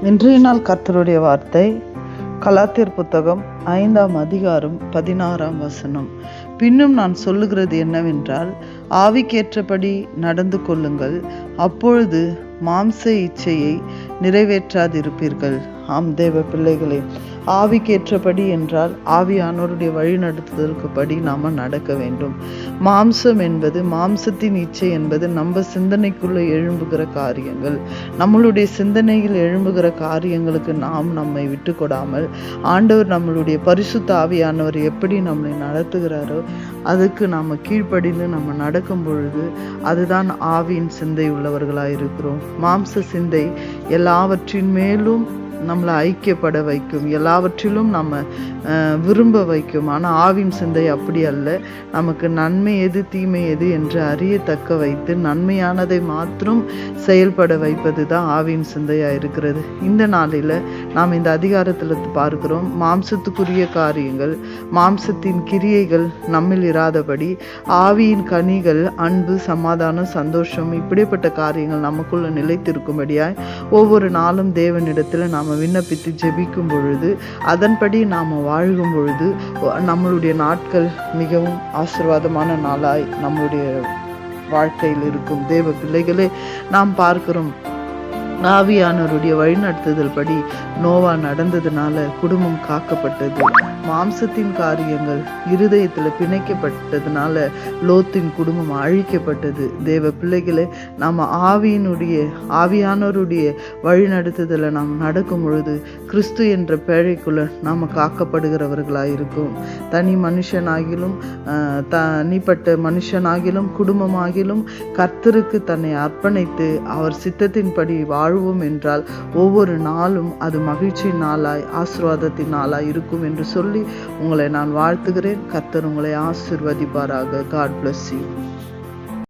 இன்றைய நாள் கர்த்தருடைய வார்த்தை கலாத்தியர் புத்தகம் 5ஆம் அதிகாரம் 16ஆம் வசனம். பின்னும் நான் சொல்லுகிறது என்னவென்றால், ஆவிக்கேற்றபடி நடந்து கொள்ளுங்கள், அப்பொழுது மாம்ச இச்சையை நிறைவேற்றாதிருப்பீர்கள். ஆம் தேவ பிள்ளைகளே, ஆவிக்கேற்றபடி என்றால் ஆவியானோருடைய வழி நடத்துதலுக்கு படி நாம நடக்க வேண்டும். மாம்சம் என்பது, மாம்சத்தின் இச்சை என்பது நம்ம சிந்தனைக்குள்ள எழும்புகிற காரியங்கள். நம்மளுடைய சிந்தனையில் எழும்புகிற காரியங்களுக்கு நாம் நம்மை விட்டு கொடாமல், ஆண்டவர் நம்மளுடைய பரிசுத்த ஆவியானவர் எப்படி நம்மளை நடத்துகிறாரோ அதுக்கு நாம கீழ்ப்படிந்து நம்ம நடக்கும் பொழுது அதுதான் ஆவியின் சிந்தை உள்ளவர்களாய் இருக்கிறோம். மாம்ச சிந்தை எல்லாவற்றின் மேலும் நம்மளை ஐக்கியப்பட வைக்கும், எல்லாவற்றிலும் நம்ம விரும்ப வைக்கும். ஆனால் ஆவின் சிந்தை அப்படி அல்ல. நமக்கு நன்மை எது தீமை எது என்று அறியத்தக்க வைத்து நன்மையானதை மாத்திரம் செயல்பட வைப்பது தான் ஆவின் சிந்தையாக இருக்கிறது. இந்த நாளில் நாம் இந்த அதிகாரத்தில் பார்க்கிறோம், மாம்சத்துக்குரிய காரியங்கள், மாம்சத்தின் கிரியைகள் நம்மில் இராதபடி ஆவியின் கனிகள், அன்பு, சமாதானம், சந்தோஷம், இப்படிப்பட்ட காரியங்கள் நமக்குள்ள நிலைத்திருக்கும்படியாய் ஒவ்வொரு நாளும் தேவனிடத்தில் நாம் விண்ணப்பித்து ஜெபிக்கும் பொழுது, அதன்படி நாம் வாழ்கும் பொழுது நம்மளுடைய நாட்கள் மிகவும் ஆசீர்வாதமான நாளாய் நம்முடைய வாழ்க்கையில் இருக்கும். தேவ பிள்ளைகளே, நாம் பார்க்கிறோம், ஆவியானவருடைய வழிநடத்துதல் படி நோவா நடந்ததுனால குடும்பம் காக்கப்பட்டது. மாம்சத்தின் காரியங்கள் இருதயத்தில் பிணைக்கப்பட்டதுனால லோத்தின் குடும்பம் அழிக்கப்பட்டது. தேவ பிள்ளைகளே, நாம் ஆவியானவருடைய வழிநடத்துதலை நாம் நடக்கும் பொழுது கிறிஸ்து என்ற பேழைக்குள்ள நாம் காக்கப்படுகிறவர்களாக இருக்கும். தனி மனுஷனாகிலும், தனிப்பட்ட மனுஷனாகிலும், குடும்பமாகிலும் கர்த்தருக்கு தன்னை அர்ப்பணித்து அவர் சித்தத்தின்படி வாழ்வோம் என்றால் ஒவ்வொரு நாளும் அது மகிழ்ச்சியின் நாளாய், ஆசீர்வாதத்தின் நாளாய் இருக்கும் என்று சொல்லி உங்களை நான் வாழ்த்துகிறேன். கர்த்தர் உங்களை ஆசீர்வதிப்பாராக. God bless you.